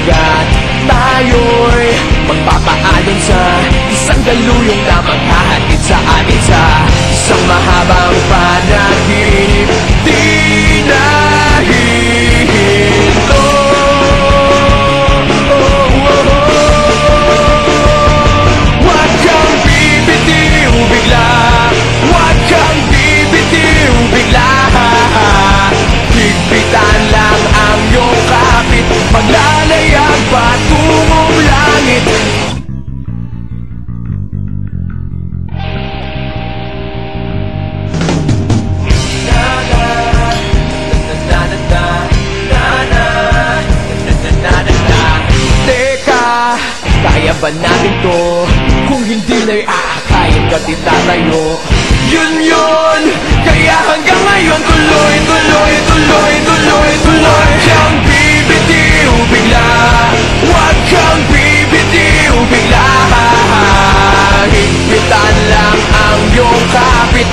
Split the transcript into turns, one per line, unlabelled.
hanggat tayo'y magpapaalon sa isang daluyong na maghahatid sa atin sa isang mahabang panaginip. Di na hinto. Huwag kang bibitiw bigla, huwag kang bibitiw bigla. Higpitan lang ang iyong kapit, maglalayag patungong langit. Kaya ba natin to? Kung hindi na'y aakayin ka titatayo. Yun, kaya hanggang ngayon tuloy, tuloy, tuloy, tuloy, tuloy. Huwag kang bibitiw bigla, huwag kang bibitiw bigla. Higpitan lang ang iyong kapit,